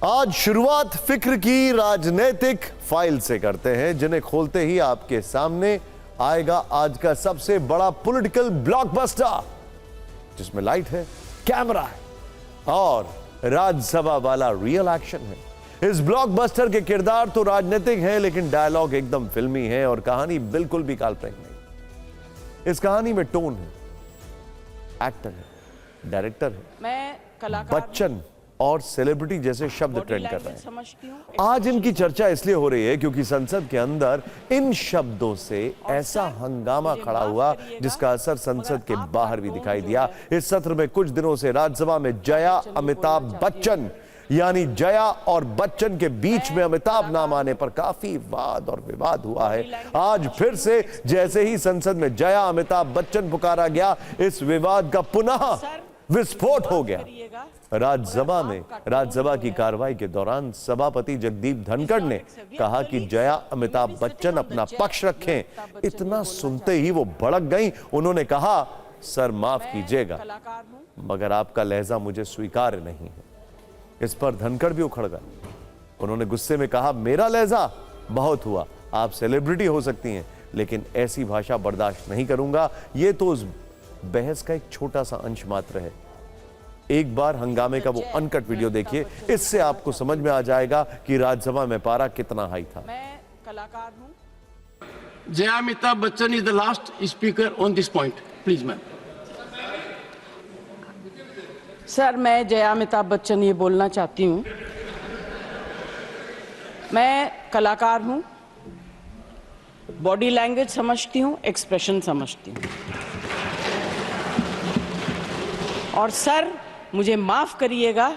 आज शुरुआत फिक्र की राजनीतिक फाइल से करते हैं, जिन्हें खोलते ही आपके सामने आएगा आज का सबसे बड़ा पॉलिटिकल ब्लॉकबस्टर, जिसमें लाइट है, कैमरा है और राज्यसभा वाला रियल एक्शन है। इस ब्लॉकबस्टर के किरदार तो राजनीतिक हैं, लेकिन डायलॉग एकदम फिल्मी है और कहानी बिल्कुल भी काल्पनिक नहीं। इस कहानी में टोन है, एक्टर है, डायरेक्टर है, मैं कलाकार बच्चन और सेलिब्रिटी जैसे शब्द ट्रेंड कर रहे हैं। आज इनकी चर्चा इसलिए हो रही है क्योंकि संसद के अंदर इन शब्दों से ऐसा हंगामा खड़ा हुआ जिसका असर संसद के बाहर भी दिखाई दिया। इस सत्र में कुछ दिनों से राज्यसभा में जया अमिताभ बच्चन यानी जया और बच्चन के बीच में अमिताभ नाम आने पर काफी वाद और विवाद हुआ है। आज फिर से जैसे ही संसद में जया अमिताभ बच्चन पुकारा गया, इस विवाद का पुनः विस्फोट हो गया। राज्यसभा की कार्रवाई के दौरान सभापति जगदीप धनखड़ ने कहा कि जया अमिताभ बच्चन अपना पक्ष रखें। इतना सुनते ही वो भड़क गईं। उन्होंने कहा, सर माफ कीजिएगा, मगर आपका लहजा मुझे स्वीकार्य नहीं है। इस पर धनखड़ भी उखड़ गए। उन्होंने गुस्से में कहा, मेरा लहजा बहुत हुआ, आप सेलिब्रिटी हो सकती हैं, लेकिन ऐसी भाषा बर्दाश्त नहीं करूंगा। यह तो उस बहस का एक छोटा सा अंश मात्र है। एक बार हंगामे का वो अनकट वीडियो देखिए, इससे आपको समझ में आ जाएगा कि राज्यसभा में पारा कितना हाई था। मैं कलाकार हूं। Jaya Amitabh Bachchan is the last speaker on this point, please ma'am. Sir, मैं जया अमिताभ बच्चन ये बोलना चाहती हूं, मैं कलाकार हूं, बॉडी लैंग्वेज समझती हूं, एक्सप्रेशन समझती हूं। और सर मुझे माफ करिएगा,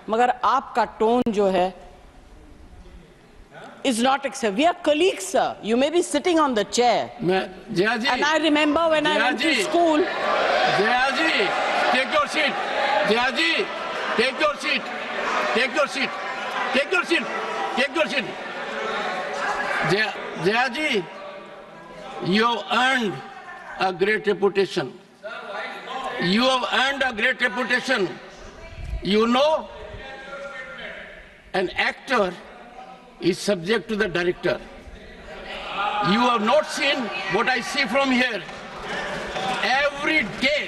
मगर आपका टोन जो है is not acceptable. We are colleagues, sir. You may be sitting on the chair. Jaya ji. And I remember when I went to school. Jaya ji, take your seat. Jaya ji, take your seat. Take your seat. Take your seat. Take your seat. Jaya ji, you have earned a great reputation. You have earned a great reputation. You know, an actor is subject to the director. You have not seen what I see from here. Every day,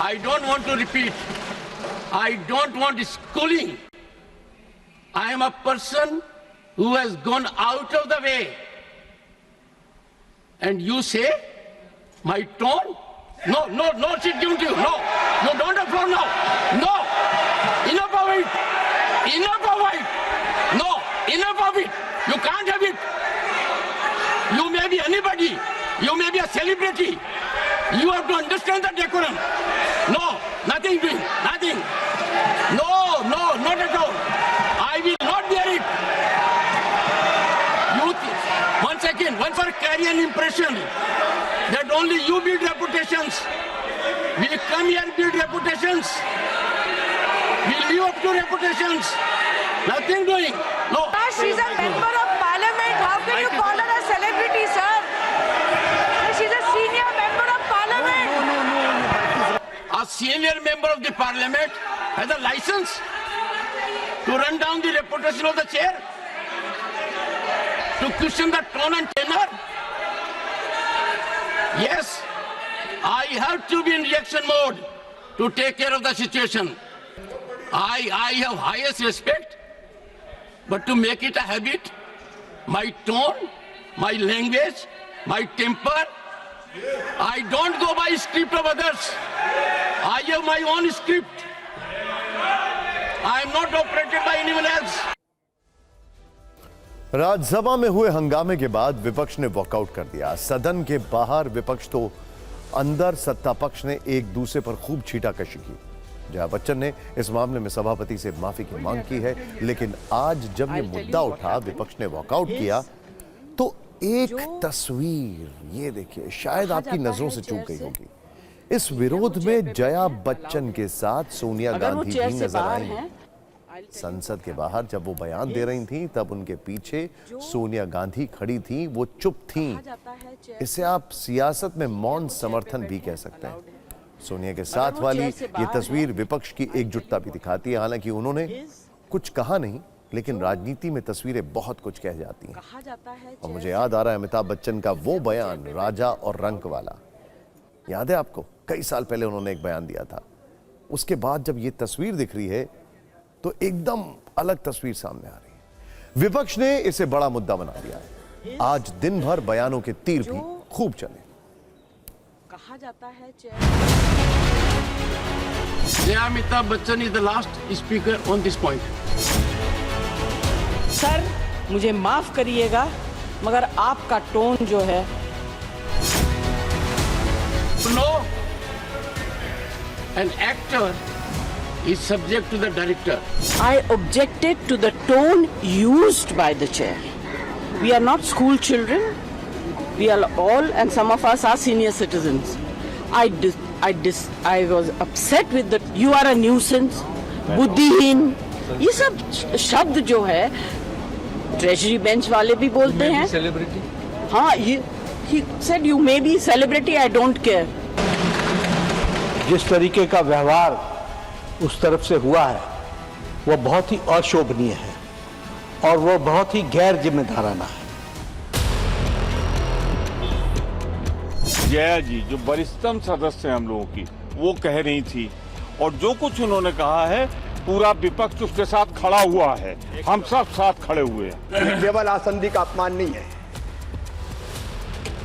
I don't want to repeat. I don't want schooling. I am a person who has gone out of the way. And you say, my tone? No, seat given to you. No, you don't have floor now. No, enough of it. Enough of it. No, enough of it. You can't have it. You may be anybody. You may be a celebrity. You have to understand the decorum. No, nothing doing. Nothing. No, not at all. I will not bear it. One second, one for carry an impression that only you build reputations. We come here and build reputations. We live up to reputations. Nothing doing. No. She's a member of parliament. How can you call her a celebrity, sir? She's a senior member of parliament. No. A senior member of the parliament has a license to run down the reputation of the chair, to question the tone and tenor. Yes, I have to be in reaction mode to take care of the situation. I have highest respect, but to make it a habit, my tone, my language, my temper, I don't go by script of others. I have my own script. I am not operated by anyone else. Rajya Sabha में हुए हंगामे के बाद विपक्ष ने walkout कर दिया। सदन के बाहर विपक्ष तो अंदर सत्ता पक्ष ने एक दूसरे पर खूब छींटाकशी की। जया बच्चन ने इस मामले में सभापति से माफी की मांग की है, लेकिन आज जब ये मुद्दा उठा, विपक्ष ने वॉकआउट किया, तो एक तस्वीर ये देखिए, शायद आपकी नजरों से चूक गई होगी। इस विरोध में जया बच्चन के साथ सोनिया गांधी भी नजर आई। संसद के बाहर जब वो बयान दे रही थी, तब उनके पीछे सोनिया गांधी खड़ी थी, वो चुप थी। इसे आप सियासत में मौन समर्थन भी कह सकते हैं। सोनिया के साथ वाली ये तस्वीर विपक्ष की एकजुटता भी दिखाती है। हालांकि उन्होंने कुछ कहा नहीं, लेकिन राजनीति में तस्वीरें बहुत कुछ कह जाती हैं। कहा जाता है और मुझे याद आ रहा है अमिताभ बच्चन का वो बयान राजा और रंक वाला, याद है आपको? कई साल पहले उन्होंने एक बयान दिया था। उसके बाद जब ये तस्वीर दिख रही है तो एकदम अलग तस्वीर सामने आ रही है। विपक्ष ने इसे बड़ा मुद्दा बना दिया है। आज दिन भर बयानों के तीर भी खूब चले। कहा जाता है Amitabh Bachchan is the last speaker on this point. Sir मुझे माफ करिएगा मगर आपका टोन जो है No, an actor is subject to the director. I objected to the tone used by the chair. We are not school children. We are all, and some of us are senior citizens. I was upset with the. You are a nuisance. बुद्धिहीन. ये सब शब्द जो है treasury bench वाले भी बोलते हैं. सेलिब्रिटी हाँ, he said you may be celebrity. I don't care. जिस तरीके का व्यवहार उस तरफ से हुआ है वो बहुत ही अशोभनीय है और वो बहुत ही गैर जिम्मेदाराना है। जया जी जो वरिष्ठतम सदस्य हैं हम लोगों की, वो कह रही थी और जो कुछ उन्होंने कहा है पूरा विपक्ष उसके साथ खड़ा हुआ है। हम सब साथ खड़े हुए हैं। केवल आसंदी का अपमान नहीं है,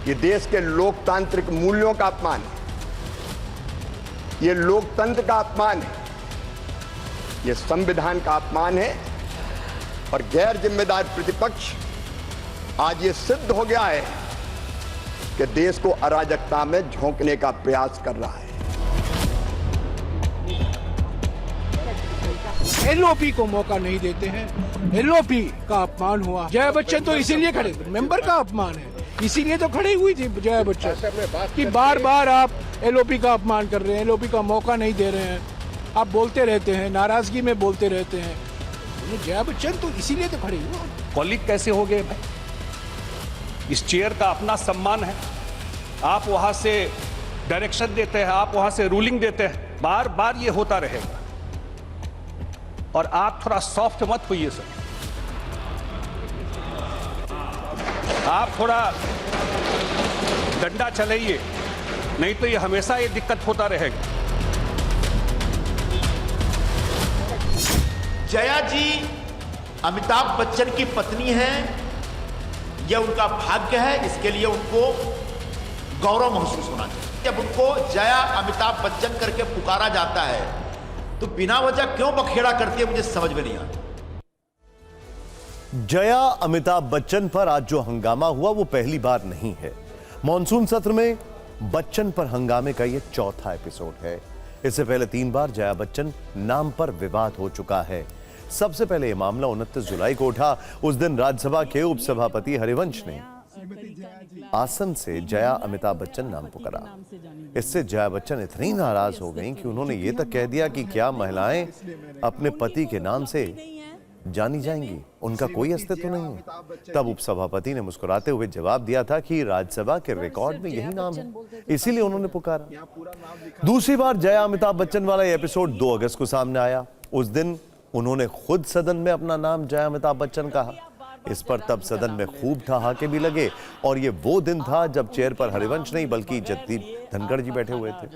ये देश के लोकतांत्रिक मूल्यों का अपमान है, ये लोकतंत्र का अपमान है, ये संविधान का अपमान है। और गैर जिम्मेदार प्रतिपक्ष आज ये सिद्ध हो गया है कि देश को अराजकता में झोंकने का प्रयास कर रहा है। एलओपी को मौका नहीं देते हैं। एलओपी का अपमान हुआ। जया बच्चन तो इसीलिए खड़े, मेंबर का अपमान है, इसीलिए तो खड़ी हुई थी जया बच्चन कि बार बार आप एलओपी का अपमान कर रहे हैं, एलओपी का मौका नहीं दे रहे हैं, आप बोलते रहते हैं, नाराजगी में बोलते रहते हैं। जया बच्चन तो इसीलिए तो खड़ी हुई। कॉलीग कैसे हो गए भाई? इस चेयर का अपना सम्मान है। आप वहां से डायरेक्शन देते हैं, आप वहां से रूलिंग देते हैं, बार बार ये होता रहेगा। और आप थोड़ा सॉफ्ट मत होइए सर, आप थोड़ा डंडा चलाइए, नहीं तो ये हमेशा ये दिक्कत होता रहेगा। जया जी अमिताभ बच्चन की पत्नी है, यह उनका भाग्य है, इसके लिए उनको गौरव महसूस होना चाहिए। जब उनको जया अमिताभ बच्चन करके पुकारा जाता है तो बिना वजह क्यों बखेड़ा करती है, मुझे समझ में नहीं आता। जया अमिताभ बच्चन पर आज जो हंगामा हुआ वो पहली बार नहीं है। मॉनसून सत्र में बच्चन पर हंगामे का यह चौथा एपिसोड है। इससे पहले 3 बार जया बच्चन नाम पर विवाद हो चुका है। सबसे पहले यह मामला 29 जुलाई को उठा। उस दिन राज्यसभा के उपसभापति हरिवंश ने आसन से जया अमिताभ बच्चन नाम पुकारा। इससे जया बच्चन इतनी नाराज हो गईं कि उन्होंने ये तक कह दिया कि क्या महिलाएं अपने पति के नाम से जानी जाएंगी, उनका कोई अस्तित्व नहीं है। तब उपसभापति ने मुस्कुराते हुए जवाब दिया था कि राज्यसभा के रिकॉर्ड में यही नाम है, इसीलिए उन्होंने पुकारा। दूसरी बार जया अमिताभ बच्चन वाला यह एपिसोड 2 अगस्त को सामने आया। उस दिन उन्होंने खुद सदन में अपना नाम जया अमिताभ बच्चन कहा। इस पर तब सदन में खूब ठहाके भी लगे और ये वो दिन था जब चेयर पर हरिवंश नहीं बल्कि जगदीप धनखड़ जी बैठे हुए थे।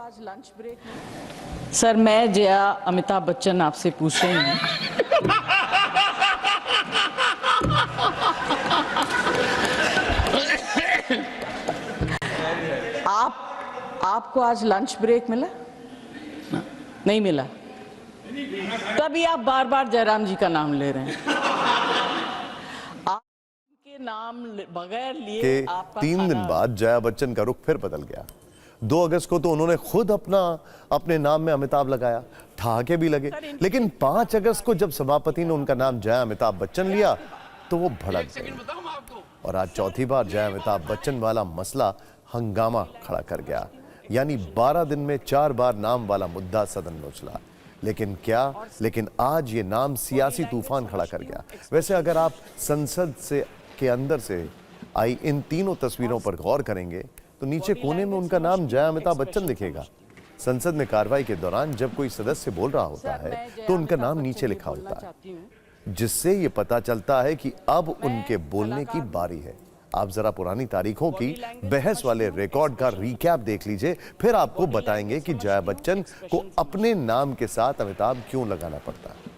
आज लंच ब्रेक में सर मैं जया अमिताभ बच्चन आपसे पूछ रही हूँ, आपको आज लंच ब्रेक मिला? नहीं मिला, तभी आप बार बार जयराम जी का नाम ले रहे हैं। आपके नाम बगैर लिए के 3 दिन बाद जया बच्चन का रुख फिर बदल गया। 2 अगस्त को तो उन्होंने खुद अपने नाम में अमिताभ लगाया, ठहाके भी लगे। लेकिन 5 अगस्त को जब सभापति ने उनका नाम जया अमिताभ बच्चन लिया तो वो भड़क गए और आज चौथी बार जया अमिताभ बच्चन वाला मसला हंगामा खड़ा कर गया। यानी 12 दिन में 4 बार नाम वाला मुद्दा सदन में उछला। लेकिन आज ये नाम सियासी तूफान खड़ा कर गया। वैसे अगर आप संसद के अंदर से आई इन तीनों तस्वीरों पर गौर करेंगे तो नीचे कोने में उनका नाम जया अमिताभ बच्चन दिखेगा। संसद में कार्रवाई के दौरान जब कोई सदस्य बोल रहा होता है तो उनका नाम नीचे लिखा होता है, जिससे ये पता चलता है कि अब उनके बोलने की बारी है। आप जरा पुरानी तारीखों की बहस वाले रिकॉर्ड का रिकैप देख लीजिए, फिर आपको बताएंगे कि जया बच्चन को अपने नाम के साथ अमिताभ क्यों लगाना पड़ता है।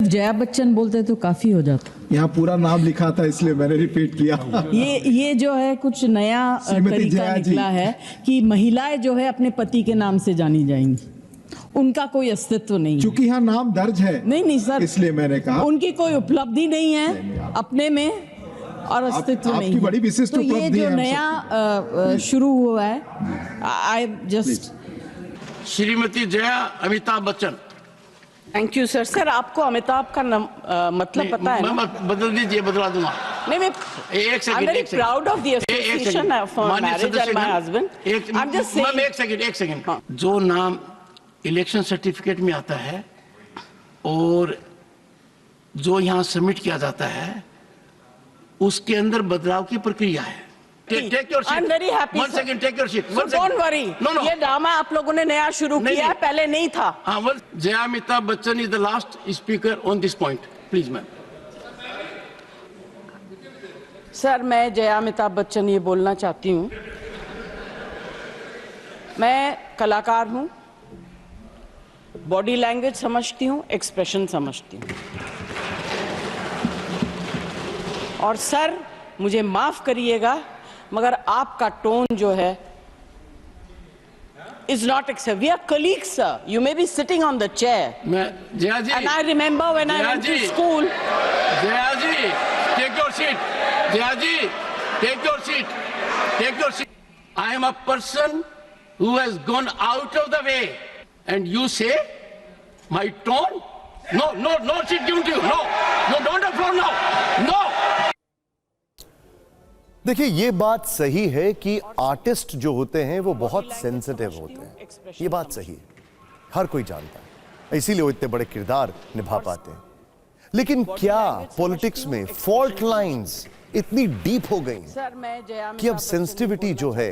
जया बच्चन बोलते तो काफी हो जाता। यहाँ पूरा नाम लिखा था इसलिए मैंने रिपीट किया। ये जो है कुछ नया तरीका निकला है कि महिलाएं जो है अपने पति के नाम से जानी जाएंगी, उनका कोई अस्तित्व नहीं। चूंकि यहाँ नाम दर्ज है नहीं सर, इसलिए मैंने कहा उनकी कोई उपलब्धि नहीं है अपने में और अस्तित्व नहीं है। बड़ी विशिष्ट तो ये उपलब्धि जो है नया शुरू हुआ है, I just Shrimati Jaya Amitabh Bachchan. Thank you sir. Sir आपको अमिताभ का मतलब पता है ना? मैं बदल दीजिए, बदला दूंगा। नहीं, मैं एक second, I'm very proud of the association for marriage and my husband. I'm just saying. एक सेकंड। जो नाम इलेक्शन सर्टिफिकेट में आता है और जो यहाँ सबमिट किया जाता है उसके अंदर बदलाव की प्रक्रिया है। Take your seat. I'm very happy. One second, take your seat. So don't worry. No. ये ड्रामा आप लोगों ने नया शुरू किया है, पहले नहीं था। हाँ, Jaya Amitabh Bachchan is the last speaker on this point. Please, ma'am. Sir मैं जया अमिताभ बच्चन ये बोलना चाहती हूँ, मैं कलाकार हूँ, बॉडी लैंग्वेज समझती हूँ, एक्सप्रेशन समझती हूँ। और सर मुझे माफ करिएगा मगर आपका टोन जो है is not acceptable. We are colleagues, sir. You may be sitting on the chair. Jaya ji. And I remember when I went to school. Jaya ji, take your seat. Jaya ji, take your seat. Take your seat. I am a person who has gone out of the way, and you say my tone? No seat given to you. No, don't applaud now. No. देखिए ये बात सही है कि artist जो होते हैं वो बहुत सेंसिटिव होते हैं, ये बात सही है, हर कोई जानता है, इसीलिए वो इतने बड़े किरदार निभा पाते हैं। लेकिन क्या पॉलिटिक्स में फॉल्ट लाइंस इतनी डीप हो गई हैं कि अब सेंसिटिविटी जो है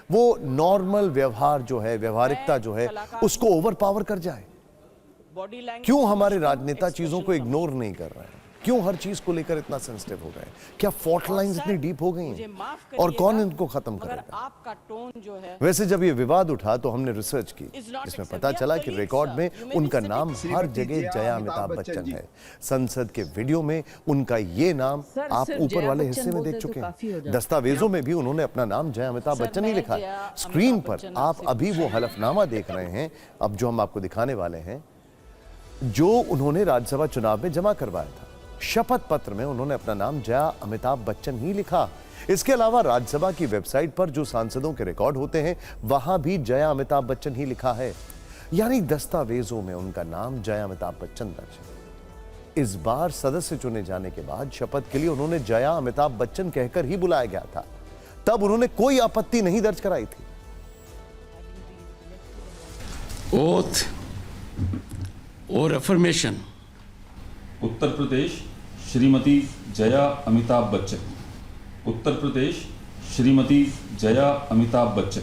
वो नॉर्मल व्यवहार जो है, व्यवहारिकता जो है, उसको ओवर पावर कर जाए? क्यों हमारे राजनेता चीजों को इग्नोर नहीं कर रहे हैं? क्यों हर चीज को लेकर इतना सेंसिटिव हो गए? क्या फॉल्ट लाइंस इतनी डीप हो गई हैं? और कौन इनको खत्म करेगा? आपका टोन जो है, वैसे जब ये विवाद उठा तो हमने रिसर्च की, इसमें पता चला कि रिकॉर्ड में उनका नाम हर जगह जया अमिताभ बच्चन है। संसद के वीडियो में उनका ये नाम आप ऊपर वाले हिस्से में देख चुके हैं। दस्तावेजों में भी उन्होंने अपना नाम जया अमिताभ बच्चन ही लिखा है। स्क्रीन पर आप अभी वो हलफनामा देख रहे हैं, अब जो हम आपको दिखाने वाले हैं, जो उन्होंने राज्यसभा चुनाव में जमा करवाया था। शपथ पत्र में उन्होंने अपना नाम जया अमिताभ बच्चन ही लिखा। इसके अलावा राज्यसभा की वेबसाइट पर जो सांसदों के रिकॉर्ड होते हैं वहां भी जया अमिताभ बच्चन ही लिखा है, यानी दस्तावेजों में उनका नाम जया अमिताभ बच्चन दर्ज है। इस बार सदस्य चुने जाने के बाद शपथ के लिए उन्होंने जया अमिताभ बच्चन कहकर ही बुलाया गया था, तब उन्होंने कोई आपत्ति नहीं दर्ज कराई थी। ओथ और अफर्मेशन। उत्तर प्रदेश श्रीमती जया अमिताभ बच्चन। उत्तर प्रदेश श्रीमती जया अमिताभ बच्चन।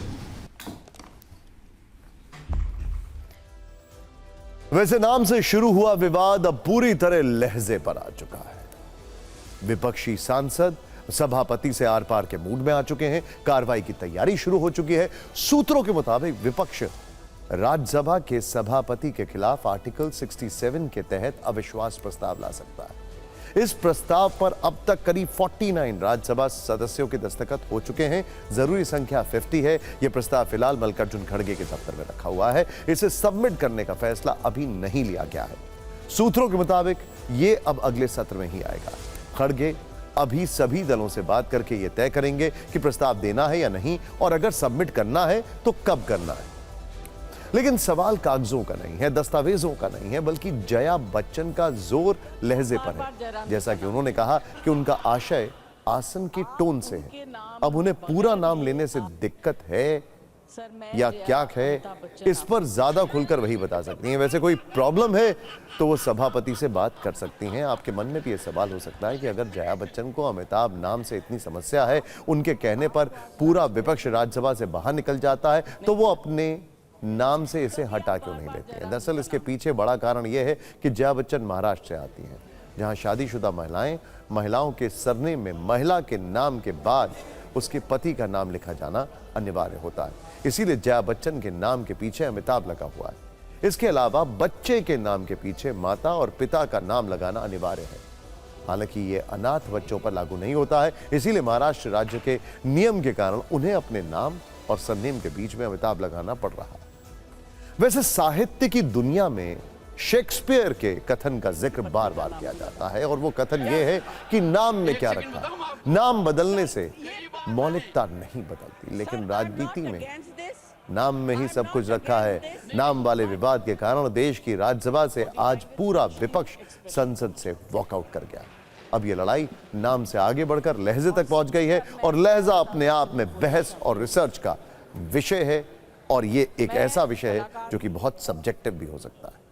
वैसे नाम से शुरू हुआ विवाद अब पूरी तरह लहजे पर आ चुका है। विपक्षी सांसद सभापति से आर पार के मूड में आ चुके हैं, कार्रवाई की तैयारी शुरू हो चुकी है। सूत्रों के मुताबिक विपक्ष राज्यसभा के सभापति के खिलाफ आर्टिकल 67 के तहत अविश्वास प्रस्ताव ला सकता है। इस प्रस्ताव पर अब तक करीब 49 राज्यसभा सदस्यों के दस्तखत हो चुके हैं। जरूरी संख्या 50 है। यह प्रस्ताव फिलहाल मल्लिकार्जुन खड़गे के दफ्तर में रखा हुआ है। इसे सबमिट करने का फैसला अभी नहीं लिया गया है। सूत्रों के मुताबिक यह अब अगले सत्र में ही आएगा। खड़गे अभी सभी दलों से बात करके यह तय करेंगे कि प्रस्ताव देना है या नहीं, और अगर सबमिट करना है तो कब करना है। लेकिन सवाल कागजों का नहीं है, दस्तावेजों का नहीं है, बल्कि जया बच्चन का जोर लहजे पर है। जैसा कि उन्होंने कहा कि उनका आशय आसन के टोन से है। अब उन्हें पूरा नाम लेने से दिक्कत है या क्या है, इस पर ज्यादा खुलकर वही बता सकती हैं। वैसे कोई प्रॉब्लम है तो वो सभापति से बात कर सकती हैं। आपके मन में भी ये सवाल हो सकता है कि अगर जया बच्चन को अमिताभ नाम से इतनी समस्या है, उनके कहने पर पूरा विपक्ष राज्यसभा से बाहर निकल जाता है, तो वो अपने नाम से इसे हटा क्यों नहीं लेते हैं। दरअसल इसके पीछे बड़ा कारण यह है कि जया बच्चन महाराष्ट्र से आती हैं, जहां शादीशुदा महिलाओं के सरनेम में महिला के नाम के बाद उसके पति का नाम लिखा जाना अनिवार्य होता है। इसीलिए जया बच्चन के नाम के पीछे अमिताभ लगा हुआ है। इसके अलावा बच्चे के नाम के पीछे माता और पिता का नाम लगाना अनिवार्य है। हालांकि ये अनाथ बच्चों पर लागू नहीं होता है, इसीलिए महाराष्ट्र राज्य के नियम के कारण उन्हें अपने नाम और सरनेम के बीच में अमिताभ लगाना पड़ रहा है। वैसे साहित्य की दुनिया में शेक्सपियर के कथन का जिक्र बार बार किया जाता है, और वो कथन ये है कि नाम में क्या रखा है। नाम बदलने से मौलिकता नहीं बदलती, लेकिन राजनीति में नाम में ही सब कुछ रखा है। नाम वाले विवाद के कारण देश की राज्यसभा से आज पूरा विपक्ष संसद से वॉकआउट कर गया। अब ये लड़ाई नाम से आगे बढ़कर लहजे तक पहुंच गई है, और लहजा अपने आप में बहस और रिसर्च का विषय है, और ये एक ऐसा विषय है जो कि बहुत सब्जेक्टिव भी हो सकता है।